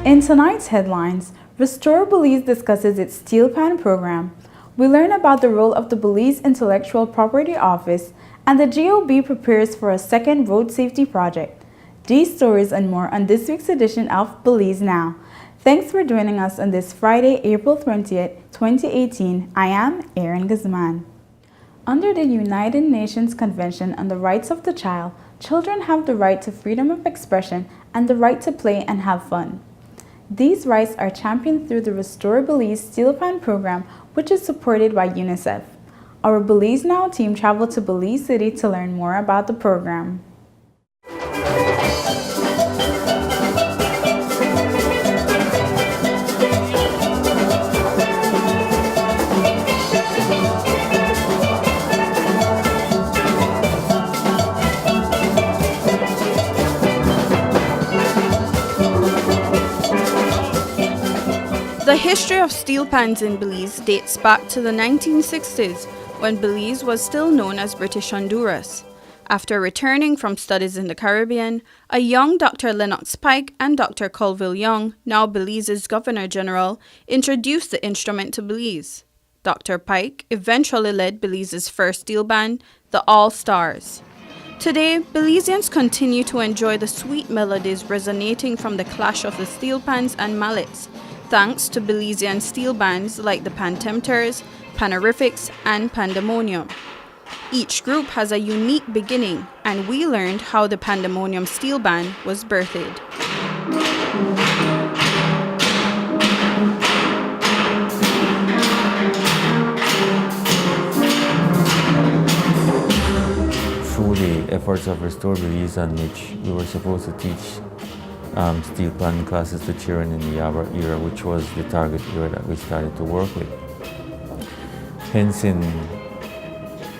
In tonight's headlines, Restore Belize discusses its Steelpan program. We learn about the role of the Belize Intellectual Property Office, and the GOB prepares for a second road safety project. These stories and more on this week's edition of Belize Now. Thanks for joining us on this Friday, April 20th, 2018. I am Erin Guzman. Under the United Nations Convention on the Rights of the Child, children have the right to freedom of expression and the right to play and have fun. These rights are championed through the Restore Belize Steelpan program, which is supported by UNICEF. Our Belize Now team traveled to Belize City to learn more about the program. The history of steel pans in Belize dates back to the 1960s, when Belize was still known as British Honduras. After returning from studies in the Caribbean, a young Dr. Lennox Pike and Dr. Colville Young, now Belize's Governor General, introduced the instrument to Belize. Dr. Pike eventually led Belize's first steel band, the All Stars. Today, Belizeans continue to enjoy the sweet melodies resonating from the clash of the steel pans and mallets, thanks to Belizean steel bands like the Pantempters, Panorifics, and Pandemonium. Each group has a unique beginning, and we learned how the Pandemonium steel band was birthed. Through the efforts of Restore Belize, on which we were supposed to teach steel pan classes to children in the Yaba era, which was the target era that we started to work with. Hence, in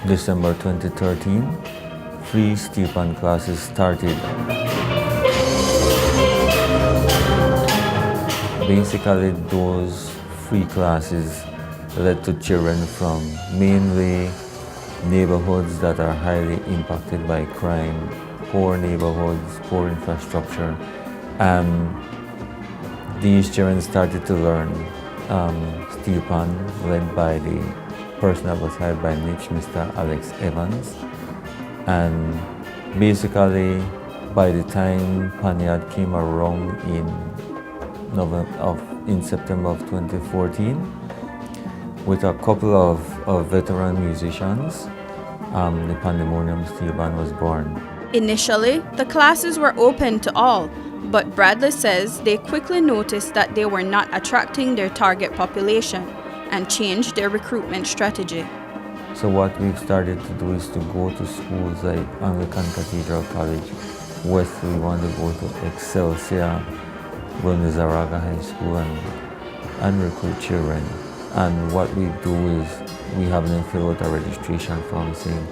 December 2013, free steel pan classes started. Basically, those free classes led to children from mainly neighborhoods that are highly impacted by crime, poor neighborhoods, poor infrastructure. These children started to learn steel pan, led by the person that was hired by Niche, Mr. Alex Evans. And basically, by the time Panyard came around in September of 2014, with a couple of veteran musicians, the Pandemonium steel band was born. Initially, the classes were open to all, but Bradley says they quickly noticed that they were not attracting their target population and changed their recruitment strategy. So what we've started to do is to go to schools like Anglican Cathedral College, West, we want to go to Excelsior, Wilnizaraga High School and recruit children. And what we do is we have them fill out a registration form saying,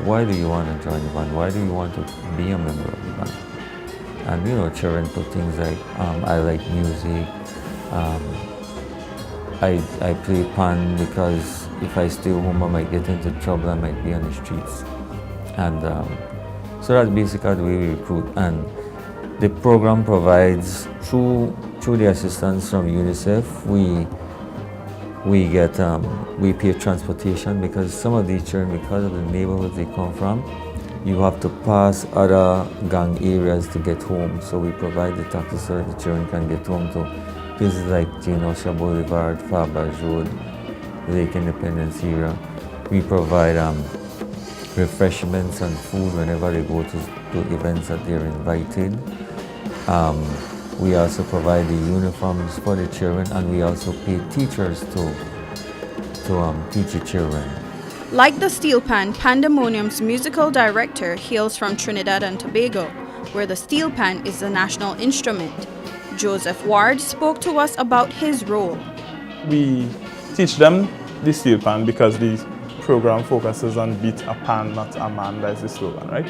why do you want to join the band? Why do you want to be a member of the band? And children put things like, I like music, I play pan because if I stay home I might get into trouble, I might be on the streets. And so that's basically the way we recruit. And the program provides, through the assistance from UNICEF, we pay transportation, because some of these children, because of the neighborhoods they come from, you have to pass other gang areas to get home. So we provide the taxis so that the children can get home to places like Jane Osha Boulevard, Farbage Road, Lake Independence area. We provide refreshments and food whenever they go to events that they're invited. We also provide the uniforms for the children, and we also pay teachers to teach the children. Like the steel pan, Pandemonium's musical director hails from Trinidad and Tobago, where the steel pan is the national instrument. Joseph Ward spoke to us about his role. We teach them the steel pan because the program focuses on beat a pan, not a man, that's the slogan, right?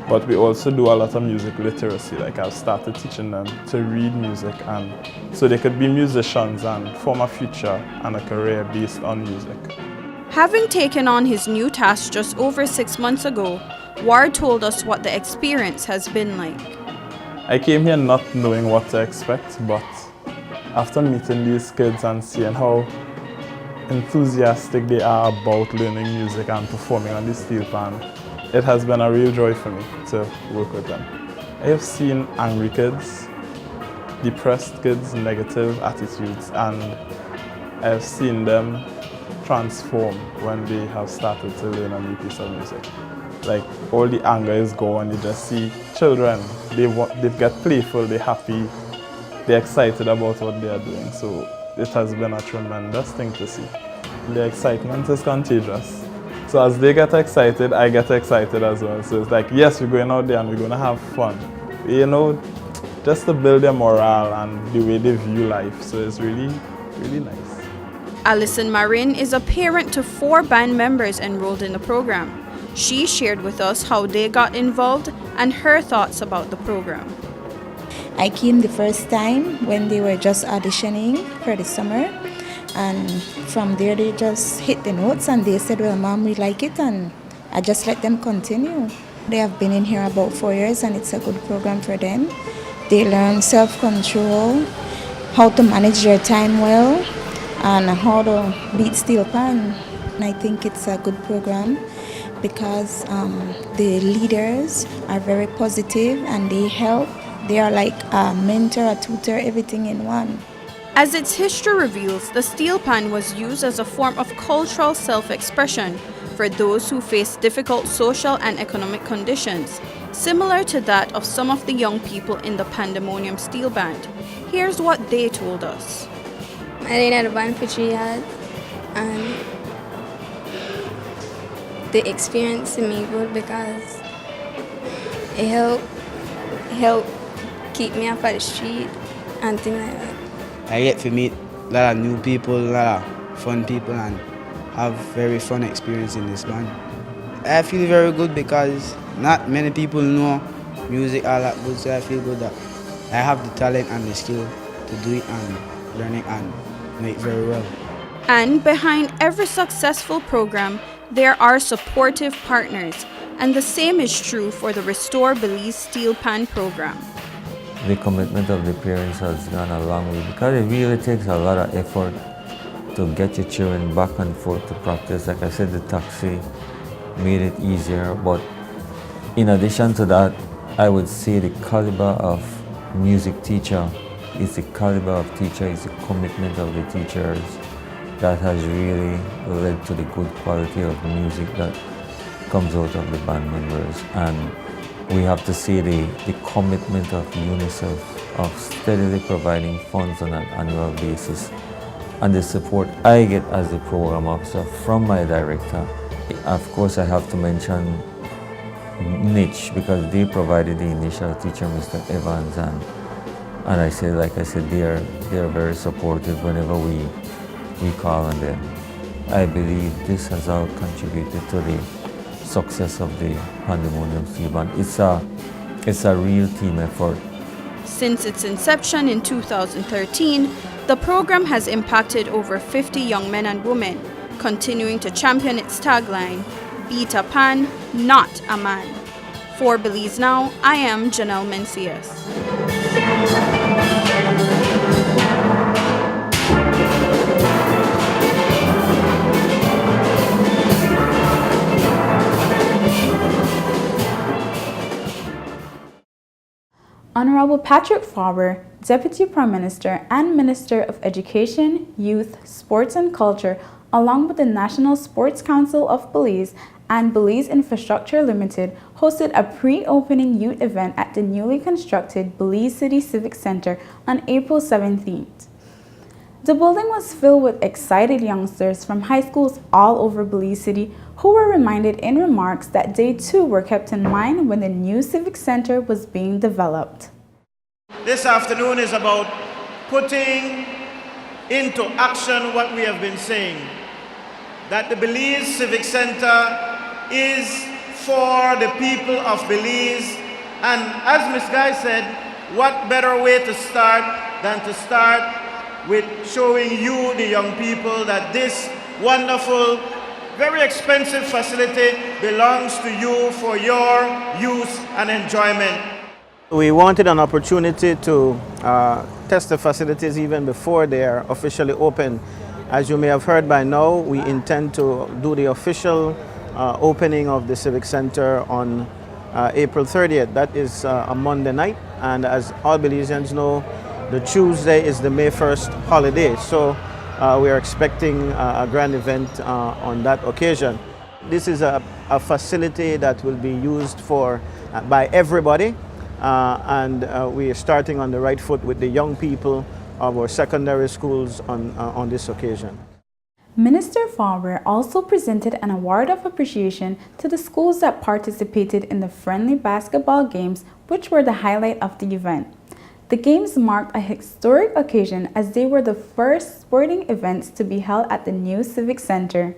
But we also do a lot of music literacy. Like I've started teaching them to read music, and so they could be musicians and form a future and a career based on music. Having taken on his new task just over 6 months ago, Ward told us what the experience has been like. I came here not knowing what to expect, but after meeting these kids and seeing how enthusiastic they are about learning music and performing on the Steelpan, it has been a real joy for me to work with them. I have seen angry kids, depressed kids, negative attitudes, and I have seen them transform when they have started to learn a new piece of music. Like, all the anger is gone. You just see children, they get playful, they're happy, they're excited about what they are doing. So it has been a tremendous thing to see. The excitement is contagious. So as they get excited, I get excited as well. So it's like, yes, we're going out there and we're going to have fun. You know, just to build their morale and the way they view life. So it's really, really nice. Alison Marin is a parent to 4 band members enrolled in the program. She shared with us how they got involved and her thoughts about the program. I came the first time when they were just auditioning for the summer, and from there they just hit the notes and they said, well, Mom, we like it, and I just let them continue. They have been in here about 4 years and it's a good program for them. They learn self-control, how to manage their time well, and how to beat Steelpan. I think it's a good program because the leaders are very positive and they help. They are like a mentor, a tutor, everything in one. As its history reveals, the Steelpan was used as a form of cultural self-expression for those who face difficult social and economic conditions, similar to that of some of the young people in the Pandemonium Steel Band. Here's what they told us. I didn't have a band for 3 years, and the experience to me good because it helped keep me off of the street and things like that. I get to meet a lot of new people, a lot of fun people, and have very fun experience in this band. I feel very good because not many people know music all that good, so I feel good that I have the talent and the skill to do it and learn it and make it very well. And behind every successful program, there are supportive partners, and the same is true for the Restore Belize Steelpan program. The commitment of the parents has gone a long way because it really takes a lot of effort to get your children back and forth to practice. Like I said, the taxi made it easier, but in addition to that, I would say the caliber of music teacher is the caliber of teacher, is the commitment of the teachers that has really led to the good quality of the music that comes out of the band members. And we have to see the commitment of UNICEF of steadily providing funds on an annual basis and the support I get as the program officer from my director. Of course, I have to mention Niche because they provided the initial teacher, Mr. Evans, and I say, like I said, they are very supportive whenever we call on them. I believe this has all contributed to the success of the Pandemonium Steel Band. It's a real team effort. Since its inception in 2013, the program has impacted over 50 young men and women, continuing to champion its tagline, Beat a Pan, Not a Man. For Belize Now, I am Janelle Mencius. Honorable Patrick Faber, Deputy Prime Minister and Minister of Education, Youth, Sports and Culture, along with the National Sports Council of Belize and Belize Infrastructure Limited, hosted a pre-opening youth event at the newly constructed Belize City Civic Center on April 17th. The building was filled with excited youngsters from high schools all over Belize City who were reminded in remarks that they too were kept in mind when the new Civic Center was being developed. This afternoon is about putting into action what we have been saying, that the Belize Civic Center is for the people of Belize, and as Ms. Guy said, what better way to start than to start with showing you, the young people, that this wonderful, very expensive facility belongs to you for your use and enjoyment. We wanted an opportunity to test the facilities even before they are officially open. As you may have heard by now, we intend to do the official opening of the Civic Center on April 30th. That is a Monday night, and as all Belizeans know, the Tuesday is the May 1st holiday. So we are expecting a grand event on that occasion. This is a facility that will be used by everybody. We are starting on the right foot with the young people of our secondary schools on this occasion. Minister Faber also presented an award of appreciation to the schools that participated in the friendly basketball games, which were the highlight of the event. The games marked a historic occasion as they were the first sporting events to be held at the new Civic Center.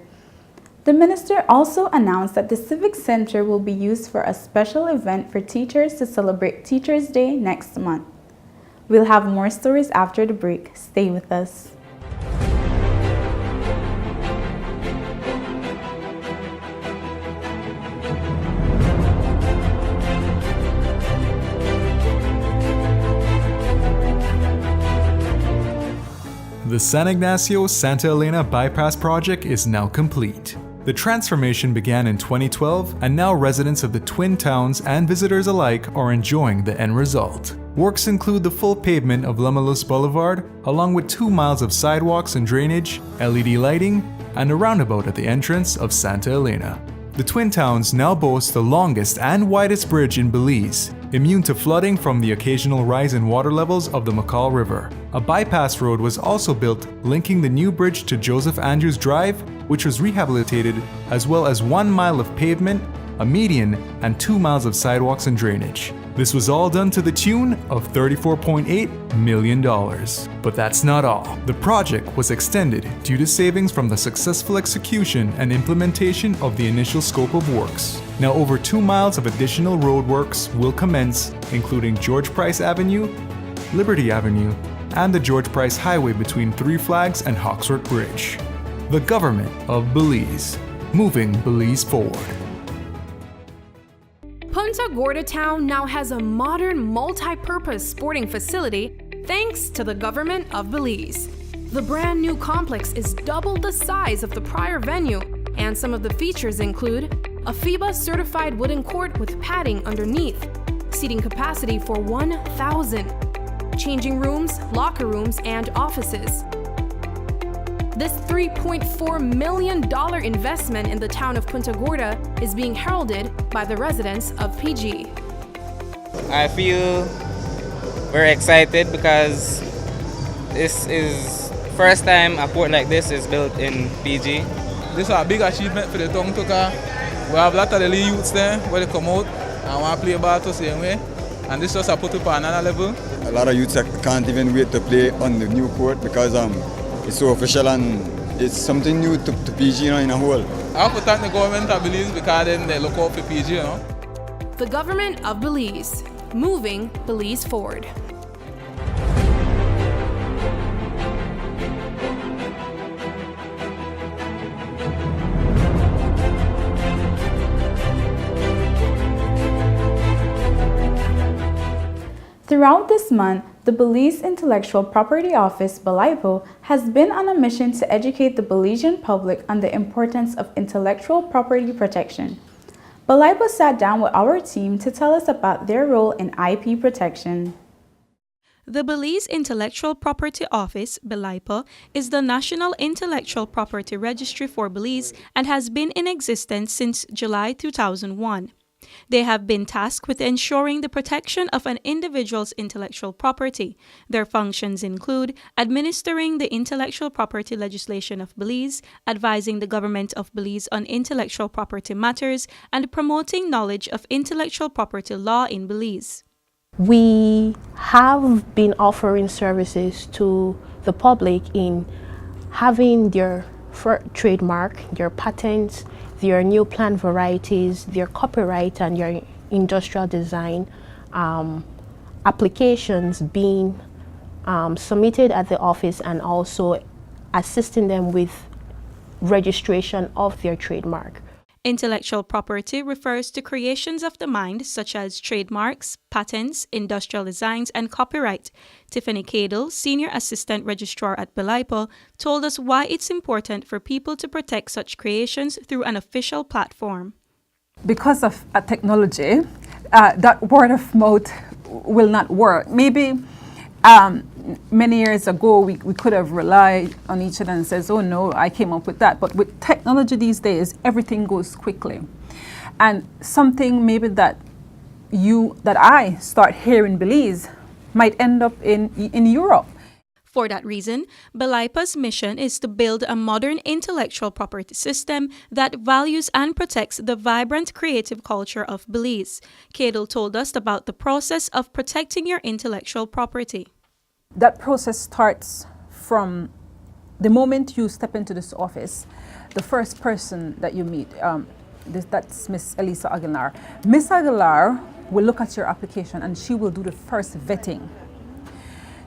The minister also announced that the Civic Center will be used for a special event for teachers to celebrate Teachers' Day next month. We'll have more stories after the break. Stay with us. The San Ignacio-Santa Elena Bypass project is now complete. The transformation began in 2012, and now residents of the Twin Towns and visitors alike are enjoying the end result. Works include the full pavement of Lamalus Boulevard, along with 2 miles of sidewalks and drainage, LED lighting, and a roundabout at the entrance of Santa Elena. The Twin Towns now boast the longest and widest bridge in Belize, immune to flooding from the occasional rise in water levels of the McCall River. A bypass road was also built linking the new bridge to Joseph Andrews Drive, which was rehabilitated, as well as 1 mile of pavement, a median, and 2 miles of sidewalks and drainage. This was all done to the tune of $34.8 million. But that's not all. The project was extended due to savings from the successful execution and implementation of the initial scope of works. Now over 2 miles of additional roadworks will commence, including George Price Avenue, Liberty Avenue, and the George Price Highway between Three Flags and Hawksworth Bridge. The government of Belize, moving Belize forward. Punta Gorda Town now has a modern multi-purpose sporting facility thanks to the government of Belize. The brand new complex is double the size of the prior venue, and some of the features include a FIBA certified wooden court with padding underneath, seating capacity for 1,000, changing rooms, locker rooms, and offices. This $3.4 million investment in the town of Punta Gorda is being heralded by the residents of PG. I feel very excited because this is first time a port like this is built in PG. This is a big achievement for the town because we have a lot of the youths there where they come out and want to play ball the same way. And this just a put up on another level. A lot of youths can't even wait to play on the new court because it's so official and it's something new to PG, in a whole. I have to thank the government of Belize because they look out for PG, The government of Belize, moving Belize forward. Throughout this month, the Belize Intellectual Property Office, BELIPO, has been on a mission to educate the Belizean public on the importance of intellectual property protection. BELIPO sat down with our team to tell us about their role in IP protection. The Belize Intellectual Property Office, BELIPO, is the National Intellectual Property Registry for Belize and has been in existence since July 2001. They have been tasked with ensuring the protection of an individual's intellectual property. Their functions include administering the intellectual property legislation of Belize, advising the government of Belize on intellectual property matters, and promoting knowledge of intellectual property law in Belize. We have been offering services to the public in having their trademark, their patents, their new plant varieties, their copyright and their industrial design applications being submitted at the office, and also assisting them with registration of their trademark. Intellectual property refers to creations of the mind such as trademarks, patents, industrial designs, and copyright. Tiffany Cadle, Senior Assistant Registrar at Belize, told us why it's important for people to protect such creations through an official platform. Because of technology, that word of mouth will not work. Maybe many years ago, we could have relied on each other and says, oh no, I came up with that. But with technology these days, everything goes quickly. And something maybe that I start here in Belize might end up in Europe. For that reason, Belize's mission is to build a modern intellectual property system that values and protects the vibrant creative culture of Belize. Cadle told us about the process of protecting your intellectual property. That process starts from the moment you step into this office. The first person that you meet, that's Miss Elisa Aguilar. Miss Aguilar will look at your application and she will do the first vetting.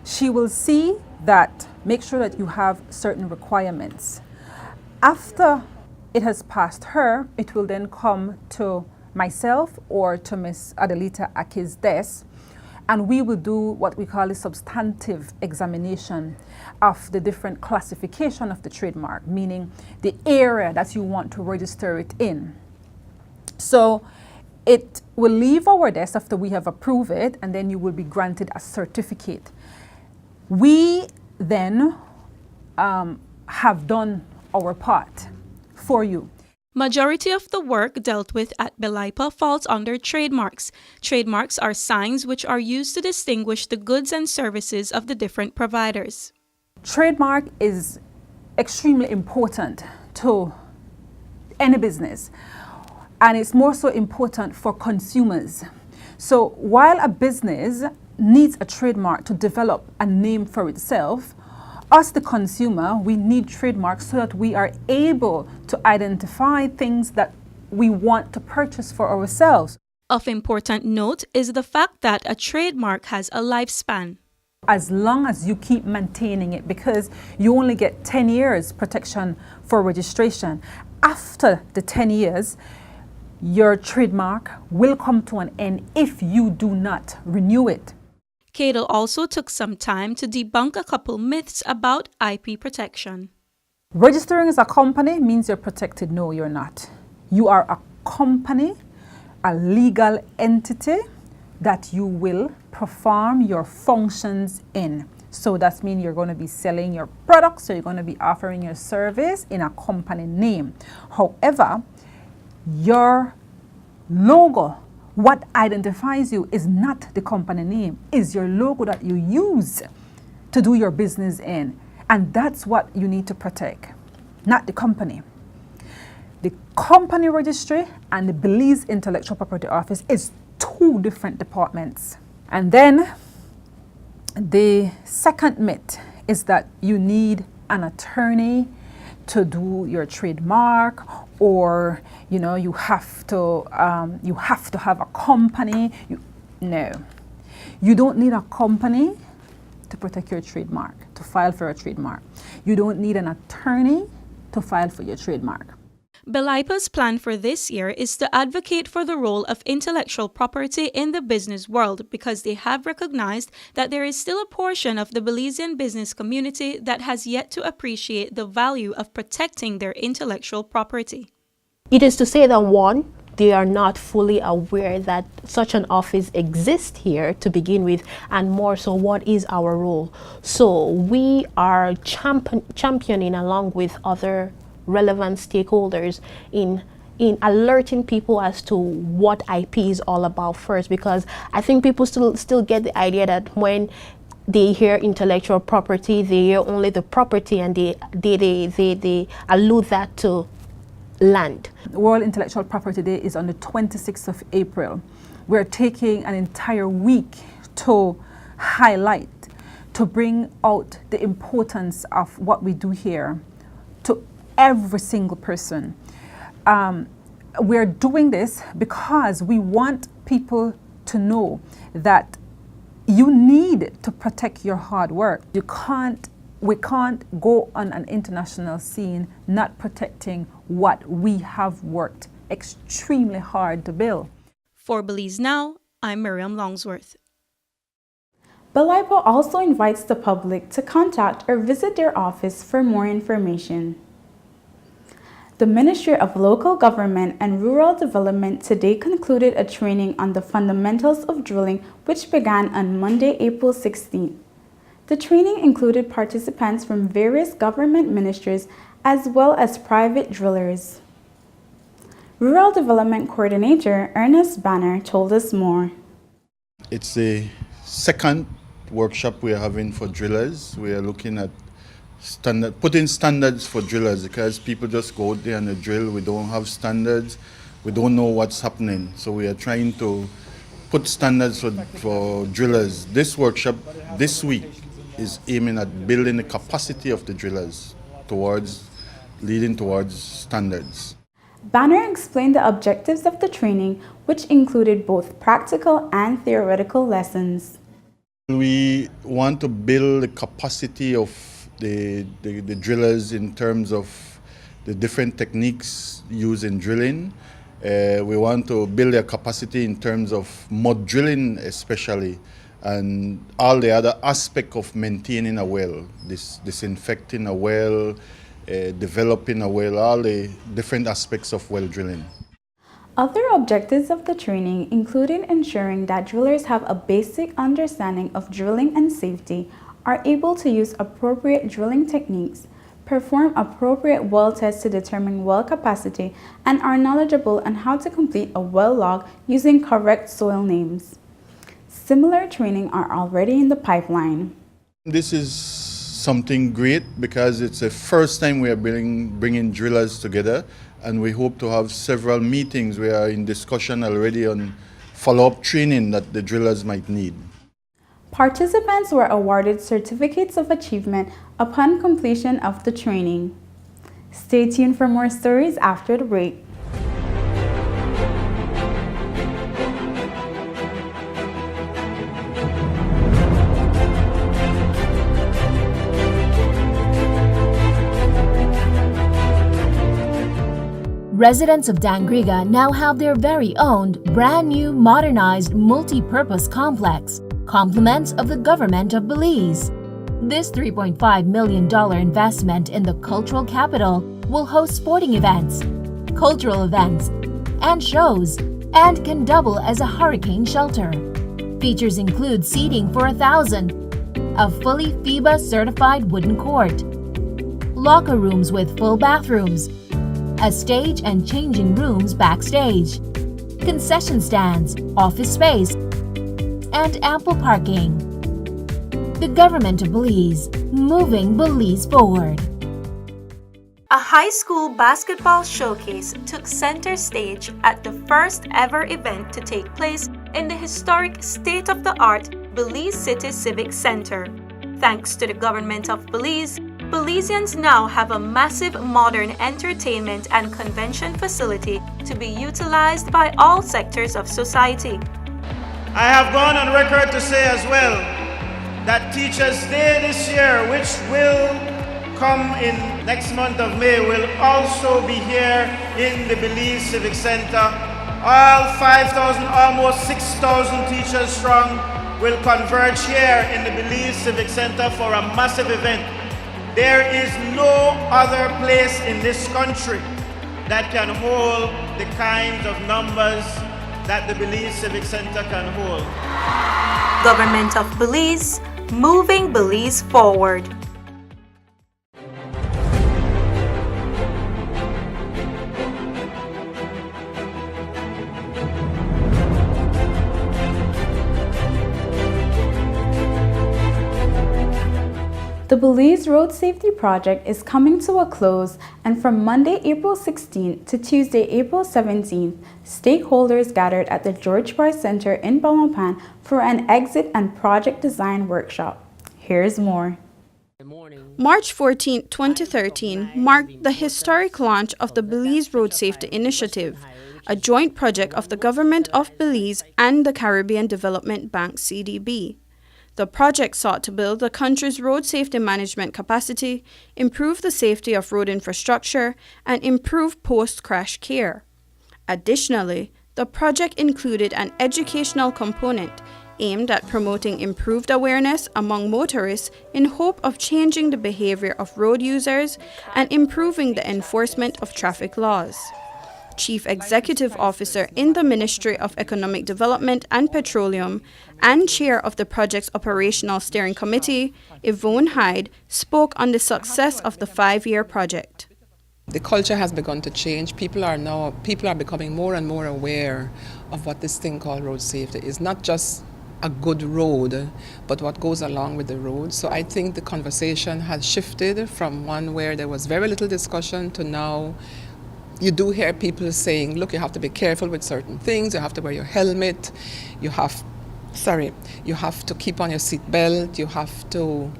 She will see that, make sure that you have certain requirements. After it has passed her, it will then come to myself or to Miss Adelita Aki's desk, and we will do what we call a substantive examination of the different classification of the trademark, meaning the area that you want to register it in. So it will leave our desk after we have approved it, and then you will be granted a certificate. We then have done our part for you. Majority of the work dealt with at Belize falls under trademarks. Trademarks are signs which are used to distinguish the goods and services of the different providers. Trademark is extremely important to any business, and it's more so important for consumers. So while a business needs a trademark to develop a name for itself, us, the consumer, we need trademarks so that we are able to identify things that we want to purchase for ourselves. Of important note is the fact that a trademark has a lifespan. As long as you keep maintaining it, because you only get 10 years protection for registration. After the 10 years, your trademark will come to an end if you do not renew it. Cadle also took some time to debunk a couple myths about IP protection. Registering as a company means you're protected. No, you're not. You are a company, a legal entity that you will perform your functions in. So that means you're going to be selling your products, so you're going to be offering your service in a company name. However, your logo, what identifies you, is not the company name, is your logo that you use to do your business in. And that's what you need to protect, not the company. The company registry and the Belize Intellectual Property Office is two different departments. And then the second myth is that you need an attorney to do your trademark, or you have to have a company. No, you don't need a company to protect your trademark, to file for a trademark. You don't need an attorney to file for your trademark. Belize's plan for this year is to advocate for the role of intellectual property in the business world, because they have recognized that there is still a portion of the Belizean business community that has yet to appreciate the value of protecting their intellectual property. It is to say that, one, they are not fully aware that such an office exists here to begin with, and more so, what is our role? So we are championing along with other relevant stakeholders in alerting people as to what IP is all about first, because I think people still get the idea that when they hear intellectual property, they hear only the property, and they allude that to land. World Intellectual Property Day is on the 26th of April. We're taking an entire week to highlight, to bring out the importance of what we do here to every single person. We're doing this because we want people to know that you need to protect your hard work. We can't go on an international scene not protecting what we have worked extremely hard to build. For Belize Now, I'm Miriam Longsworth. Belize also invites the public to contact or visit their office for more information. The Ministry of Local Government and Rural Development today concluded a training on the fundamentals of drilling, which began on Monday, April 16th. The training included participants from various government ministries as well as private drillers. Rural Development Coordinator Ernest Banner told us more. It's the second workshop we are having for drillers. We are looking at putting standards for drillers, because people just go out there and drill. We don't have standards. We don't know what's happening. So we are trying to put standards for drillers. This workshop this week is aiming at building the capacity of the drillers leading towards standards. Banner explained the objectives of the training, which included both practical and theoretical lessons. We want to build the capacity of the drillers in terms of the different techniques used in drilling. We want to build their capacity in terms of mud drilling especially, and all the other aspects of maintaining a well, disinfecting a well, developing a well, all the different aspects of well drilling. Other objectives of the training included ensuring that drillers have a basic understanding of drilling and safety, are able to use appropriate drilling techniques, perform appropriate well tests to determine well capacity, and are knowledgeable on how to complete a well log using correct soil names. Similar training are already in the pipeline. This is something great because it's the first time we are bringing drillers together, and we hope to have several meetings. We are in discussion already on follow-up training that the drillers might need. Participants were awarded certificates of achievement upon completion of the training. Stay tuned for more stories after the break. Residents of Dangriga now have their very own brand new modernized multi-purpose complex, compliments of the government of Belize. This $3.5 million investment in the cultural capital will host sporting events, cultural events, and shows, and can double as a hurricane shelter. Features include seating for 1,000, a fully FIBA certified wooden court, locker rooms with full bathrooms, a stage and changing rooms backstage, concession stands, office space, and ample parking. The government of Belize, moving Belize forward. A high school basketball showcase took center stage at the first ever event to take place in the historic state-of-the-art Belize City Civic Center. Thanks to the government of Belize, Belizeans now have a massive modern entertainment and convention facility to be utilized by all sectors of society. I have gone on record to say as well that Teachers' Day this year, which will come in next month of May, will also be here in the Belize Civic Center. All 5,000, almost 6,000 teachers strong will converge here in the Belize Civic Center for a massive event. There is no other place in this country that can hold the kinds of numbers that the Belize Civic Center can hold. Government of Belize, moving Belize forward. The Belize Road Safety Project is coming to a close, and from Monday, April 16th to Tuesday, April 17th, stakeholders gathered at the George Price Center in Belmopan for an exit and project design workshop. Here's more. March 14, 2013 marked the historic launch of the Belize Road Safety Initiative, a joint project of the Government of Belize and the Caribbean Development Bank (CDB). The project sought to build the country's road safety management capacity, improve the safety of road infrastructure, and improve post-crash care. Additionally, the project included an educational component aimed at promoting improved awareness among motorists in hope of changing the behavior of road users and improving the enforcement of traffic laws. Chief Executive Officer in the Ministry of Economic Development and Petroleum and Chair of the project's Operational Steering Committee, Yvonne Hyde, spoke on the success of the 5-year project. The culture has begun to change. People are becoming more and more aware of what this thing called road safety is. Not just a good road, but what goes along with the road. So I think the conversation has shifted from one where there was very little discussion to now you do hear people saying, look, you have to be careful with certain things, you have to wear your helmet, you have to keep on your seat belt, you have to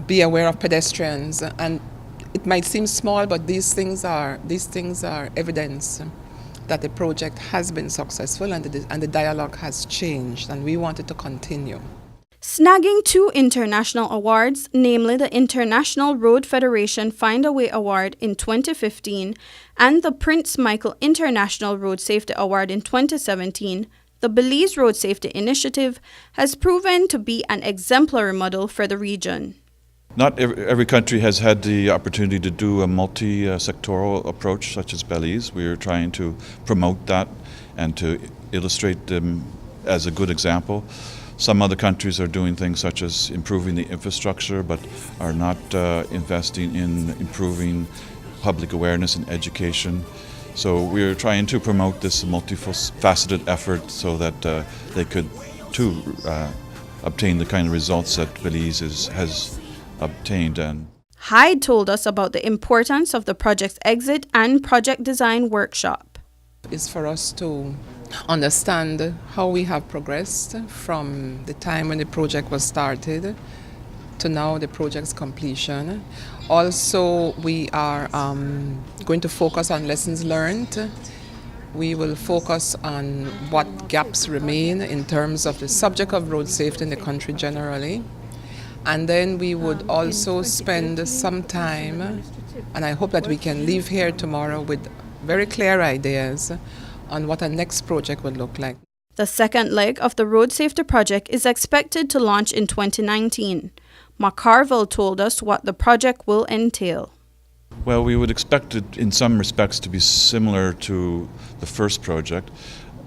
be aware of pedestrians. And it might seem small, but these things are evidence that the project has been successful and the dialogue has changed, and we want it to continue. Snagging 2 international awards, namely the International Road Federation Find a Way Award in 2015 and the Prince Michael International Road Safety Award in 2017, the Belize Road Safety Initiative has proven to be an exemplary model for the region. Not every country has had the opportunity to do a multi-sectoral approach such as Belize. We are trying to promote that and to illustrate them as a good example. Some other countries are doing things such as improving the infrastructure, but are not investing in improving public awareness and education. So we're trying to promote this multifaceted effort so that they could too obtain the kind of results that Belize has obtained. And Hyde told us about the importance of the project's exit and project design workshop. It's for us to understand how we have progressed from the time when the project was started to now the project's completion. Also, we are going to focus on lessons learned. We will focus on what gaps remain in terms of the subject of road safety in the country generally. And then we would also spend some time, and I hope that we can leave here tomorrow with very clear ideas on what our next project would look like. The second leg of the road safety project is expected to launch in 2019. McCarville told us what the project will entail. well, we would expect it in some respects to be similar to the first project,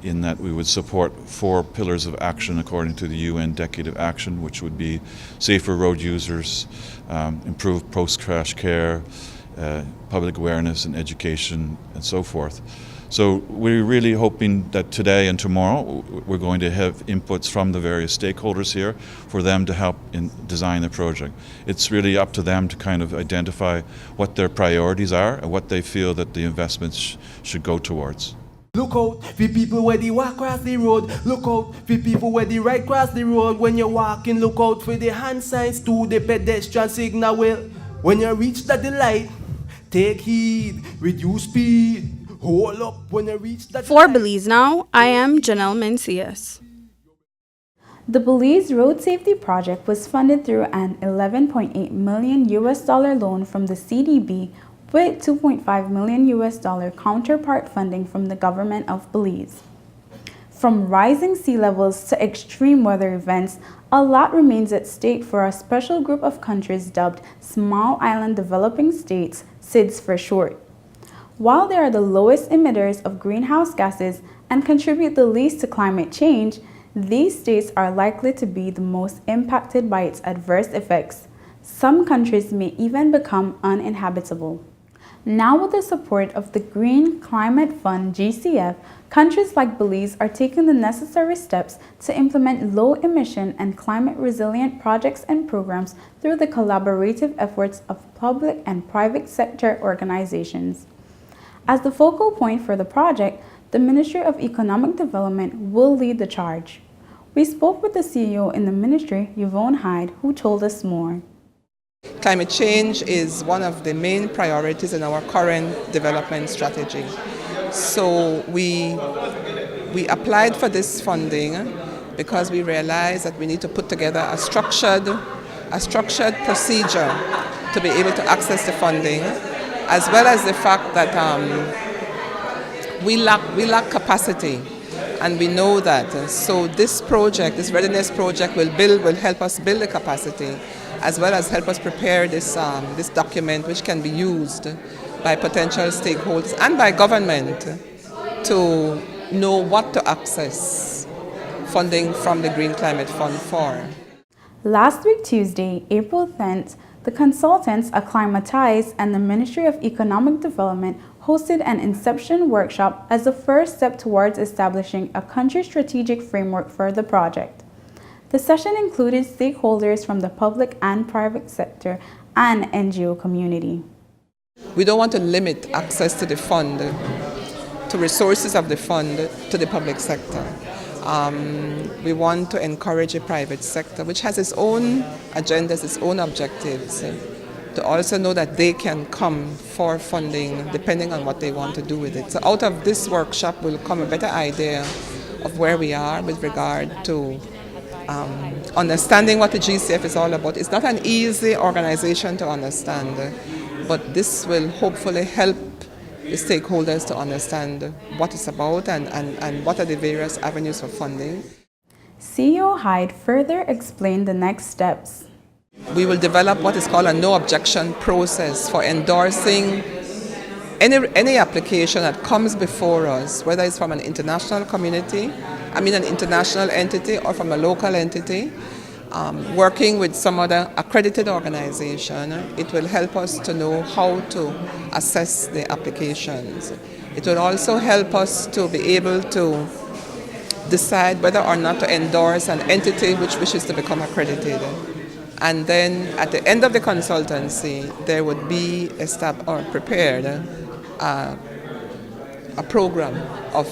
in that we would support 4 pillars of action according to the UN Decade of Action, which would be safer road users, improved post-crash care, public awareness and education, and so forth. So we're really hoping that today and tomorrow we're going to have inputs from the various stakeholders here for them to help in design the project. It's really up to them to kind of identify what their priorities are and what they feel that the investments should go towards. Look out for people where they walk across the road. Look out for people where they ride across the road. When you're walking, look out for the hand signs to the pedestrian signal. Well, when you reach that light, take heed, reduce speed. Hold up when you reach that. For Belize Now, I am Janelle Mencias. The Belize Road Safety Project was funded through an $11.8 million loan from the CDB with $2.5 million counterpart funding from the government of Belize. From rising sea levels to extreme weather events, a lot remains at stake for a special group of countries dubbed Small Island Developing States, SIDS for short. While they are the lowest emitters of greenhouse gases and contribute the least to climate change, these states are likely to be the most impacted by its adverse effects. Some countries may even become uninhabitable. Now, with the support of the Green Climate Fund (GCF), countries like Belize are taking the necessary steps to implement low-emission and climate-resilient projects and programs through the collaborative efforts of public and private sector organizations. As the focal point for the project, the Ministry of Economic Development will lead the charge. We spoke with the CEO in the ministry, Yvonne Hyde, who told us more. Climate change is one of the main priorities in our current development strategy. So we applied for this funding because we realized that we need to put together a structured procedure to be able to access the funding, as well as the fact that we lack capacity, and we know that. So this project, this readiness project, will help us build the capacity, as well as help us prepare this document, which can be used by potential stakeholders and by government to know what to access funding from the Green Climate Fund for. Last week, Tuesday, April 10th, the consultants Acclimatize and the Ministry of Economic Development hosted an Inception workshop as the first step towards establishing a country strategic framework for the project. The session included stakeholders from the public and private sector and NGO community. We don't want to limit access to the fund, to resources of the fund, to the public sector. We want to encourage a private sector, which has its own agendas, its own objectives, to also know that they can come for funding depending on what they want to do with it. So out of this workshop will come a better idea of where we are with regard to understanding what the GCF is all about. It's not an easy organization to understand, but this will hopefully help the stakeholders to understand what it's about and what are the various avenues for funding. CEO Hyde further explained the next steps. We will develop what is called a no objection process for endorsing any application that comes before us, whether it's from an international community, an international entity, or from a local entity. Working with some other accredited organization, it will help us to know how to assess the applications. It will also help us to be able to decide whether or not to endorse an entity which wishes to become accredited. And then at the end of the consultancy, there would be prepared a program of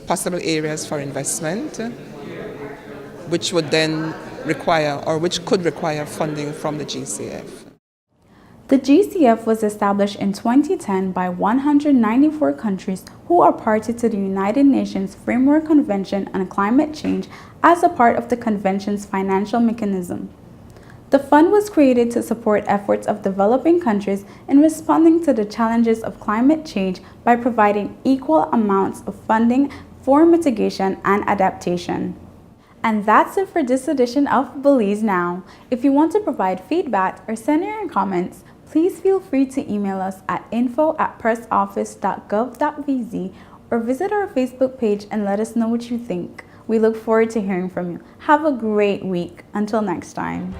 possible areas for investment, which would then require, or which could require, funding from the GCF. The GCF was established in 2010 by 194 countries who are party to the United Nations Framework Convention on Climate Change as a part of the convention's financial mechanism. The fund was created to support efforts of developing countries in responding to the challenges of climate change by providing equal amounts of funding for mitigation and adaptation. And that's it for this edition of Belize Now. If you want to provide feedback or send in your comments, please feel free to email us at info@pressoffice.gov.vz or visit our Facebook page and let us know what you think. We look forward to hearing from you. Have a great week. Until next time.